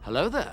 Hello there.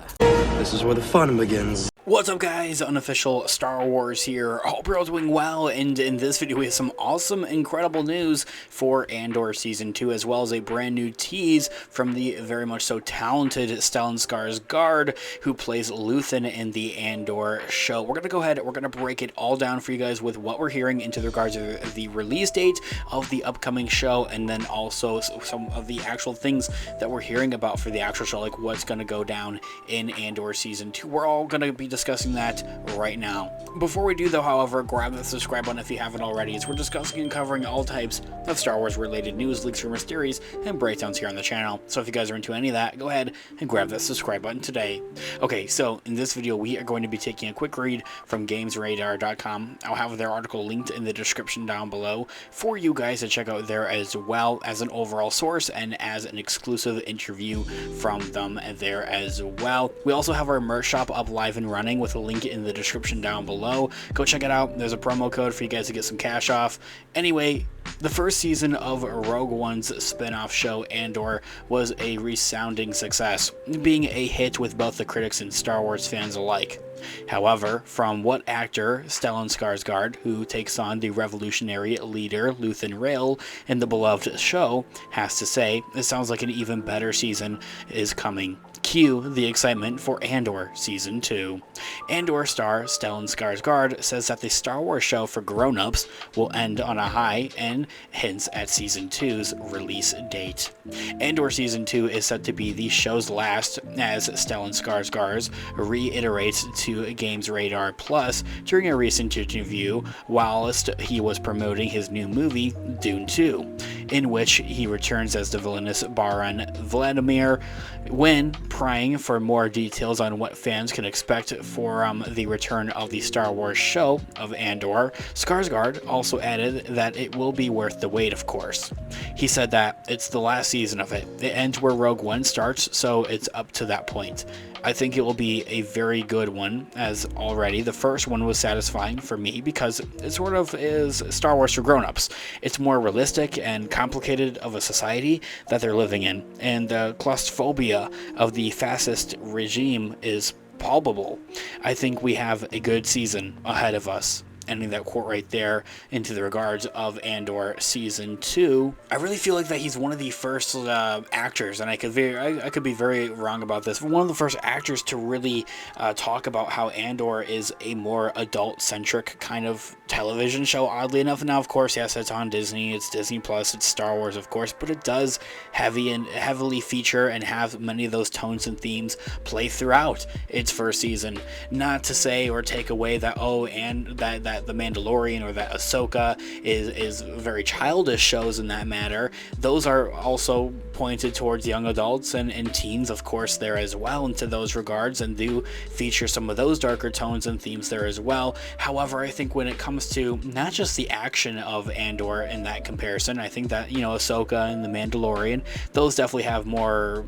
This is where the fun begins. What's up, guys? Unofficial Star Wars here. Hope you're all doing well, and in this video we have some awesome, incredible news for Andor Season 2, as well as a brand new tease from the very much so talented Stellan Skarsgård, who plays Luthen in the Andor show. We're going to go ahead, we're going to break it all down for you guys with what we're hearing into regards to the release date of the upcoming show, and then also some of the actual things that we're hearing about for the actual show, like what's going to go down in Andor Season 2. We're all going to be discussing that right now. Before we do though, however, grab the subscribe button if you haven't already, as we're discussing and covering all types of Star Wars related news, leaks, rumors, theories, and breakdowns here on the channel. So if you guys are into any of that, go ahead and grab that subscribe button today. Okay, so in this video we are going to be taking a quick read from gamesradar.com. I'll have their article linked in the description down below for you guys to check out there, as well as an overall source and as an exclusive interview from them there as well. We also have our merch shop up live and running with a link in the description down below. Go check it out. There's a promo code for you guys to get some cash off. Anyway, the first season of Rogue One's spin-off show Andor was a resounding success, being a hit with both the critics and Star Wars fans alike. However, from what actor Stellan Skarsgård, who takes on the revolutionary leader Luthen Rail in the beloved show, has to say, it sounds like an even better season is coming. Cue the excitement for Andor Season 2. Andor star Stellan Skarsgård says that the Star Wars show for grown-ups will end on a high and hints at Season 2's release date. Andor Season 2 is set to be the show's last, as Stellan Skarsgård reiterates to Games Radar Plus during a recent interview whilst he was promoting his new movie, Dune 2, in which he returns as the villainous Baron Vladimir. When prying for more details on what fans can expect for the return of the Star Wars show of Andor, Skarsgård also added that it will be worth the wait, of course. He said that it's the last season of it. It ends where Rogue One starts, so it's up to that point. I think it will be a very good one, as already the first one was satisfying for me because it sort of is Star Wars for grown-ups. It's more realistic and complicated of a society that they're living in, and the claustrophobia of the fascist regime is palpable. I think we have a good season ahead of us. Ending that quote right there into the regards of Andor Season 2. I really feel like that he's one of the first actors, and I could be very wrong about this, but one of the first actors to really talk about how Andor is a more adult-centric kind of television show, oddly enough. Now, of course, yes, it's on Disney, it's Disney Plus, it's Star Wars, of course, but it does heavily feature and have many of those tones and themes play throughout its first season. Not to say or take away that, and that The Mandalorian or that Ahsoka is very childish shows in that matter. Those are also pointed towards young adults and teens, of course, there as well into those regards, and do feature some of those darker tones and themes there as well. However, I think when it comes to not just the action of Andor in that comparison, I think that, Ahsoka and The Mandalorian, those definitely have more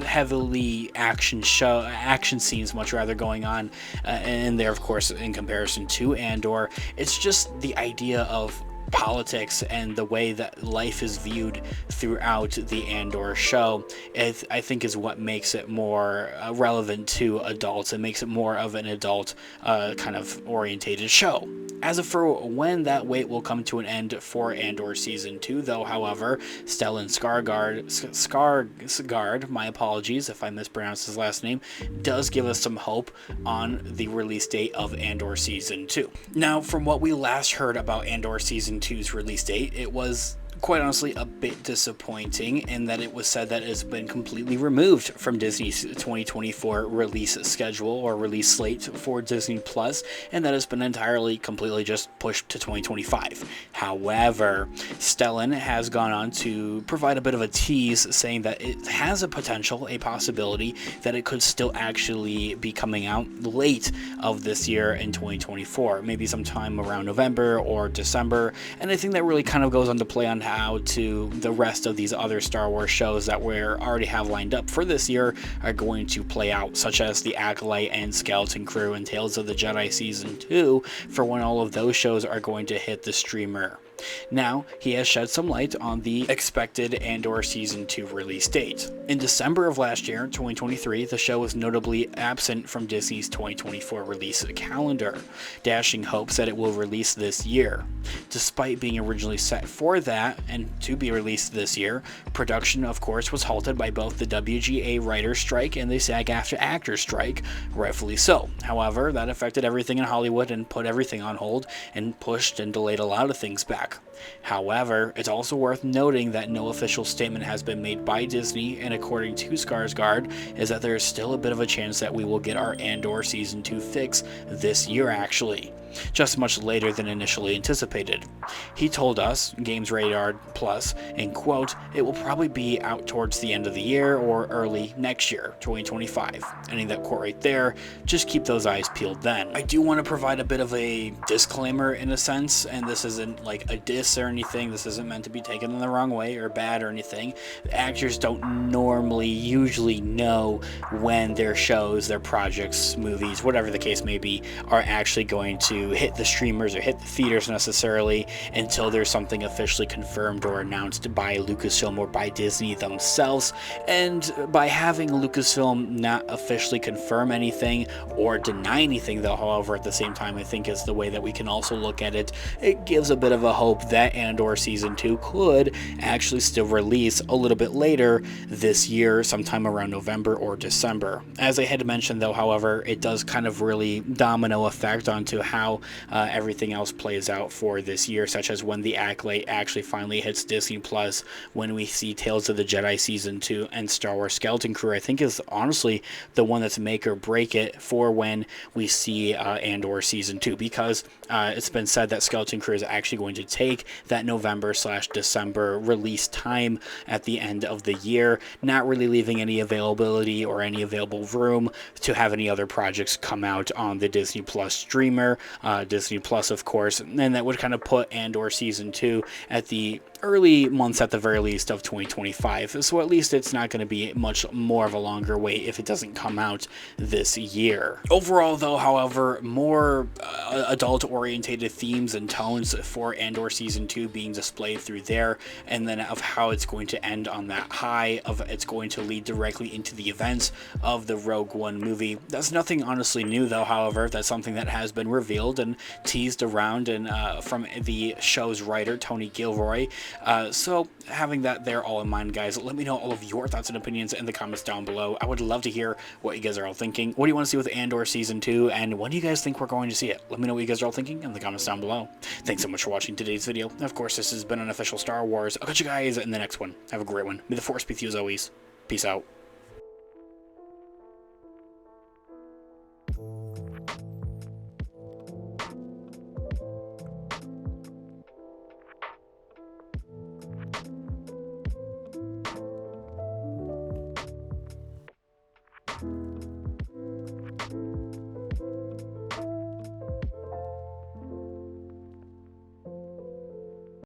heavily action scenes much rather going on in there, of course, in comparison to Andor. It's just the idea of politics and the way that life is viewed throughout the Andor show, I think is what makes it more relevant to adults. It makes it more of an adult kind of orientated show. As of for when that wait will come to an end for Andor Season 2, though, however, Stellan Skarsgård, my apologies if I mispronounced his last name, does give us some hope on the release date of Andor Season 2. Now, from what we last heard about Andor Season 2's release date, it was quite honestly a bit disappointing in that it was said that it's been completely removed from Disney's 2024 release schedule or release slate for Disney Plus, and that it's been completely just pushed to 2025. However, Stellan has gone on to provide a bit of a tease, saying that it has a possibility that it could still actually be coming out late of this year in 2024, maybe sometime around November or December, and I think that really kind of goes on to play on how to the rest of these other Star Wars shows that we already have lined up for this year are going to play out, such as The Acolyte and Skeleton Crew and Tales of the Jedi Season 2, for when all of those shows are going to hit the streamer. Now, he has shed some light on the expected Andor Season 2 release date. In December of last year, 2023, the show was notably absent from Disney's 2024 release calendar, dashing hopes that it will release this year. Despite being originally set for that, and to be released this year, production, of course, was halted by both the WGA writer's strike and the SAG-AFTRA actors strike, rightfully so. However, that affected everything in Hollywood and put everything on hold and pushed and delayed a lot of things back. However, it's also worth noting that no official statement has been made by Disney, and according to Skarsgård, is that there is still a bit of a chance that we will get our Andor Season 2 fix this year actually, just much later than initially anticipated. He told us, Games Radar Plus, and quote, "It will probably be out towards the end of the year or early next year, 2025. Ending that quote right there, just keep those eyes peeled then. I do want to provide a bit of a disclaimer in a sense, and this isn't like a diss or anything, this isn't meant to be taken in the wrong way or bad or anything. Actors don't normally usually know when their shows, their projects, movies, whatever the case may be, are actually going to hit the streamers or hit the theaters necessarily until there's something officially confirmed or announced by Lucasfilm or by Disney themselves. And by having Lucasfilm not officially confirm anything or deny anything, though, however, at the same time, I think is the way that we can also look at it, it gives a bit of a hope that Andor Season 2 could actually still release a little bit later this year, sometime around November or December. As I had mentioned, though, however, it does kind of really domino effect onto how everything else plays out for this year, such as when the Acolyte actually finally hits Disney Plus, when we see Tales of the Jedi Season 2 and Star Wars Skeleton Crew, I think is honestly the one that's make or break it for when we see Andor Season 2, because it's been said that Skeleton Crew is actually going to take that November/December release time at the end of the year, not really leaving any availability or any available room to have any other projects come out on the Disney Plus streamer, Disney Plus, of course, and that would kind of put Andor Season 2 at the early months at the very least of 2025, so at least it's not going to be much more of a longer wait if it doesn't come out this year. Overall, though, however, more adult-orientated themes and tones for Andor Season 2 being displayed through there, and then of how it's going to end on that high, of it's going to lead directly into the events of the Rogue One movie. That's nothing honestly new, though, however, that's something that has been revealed and teased around and from the show's writer, Tony Gilroy. So having that there all in mind, guys, let me know all of your thoughts and opinions in the comments down below. I would love to hear what you guys are all thinking. What do you want to see with Andor Season 2, and when do you guys think we're going to see it? Let me know what you guys are all thinking in the comments down below. Thanks so much for watching today's video. Of course, this has been an official Star Wars. I'll catch you guys in the next one. Have a great one. May the Force be with you as always. Peace out.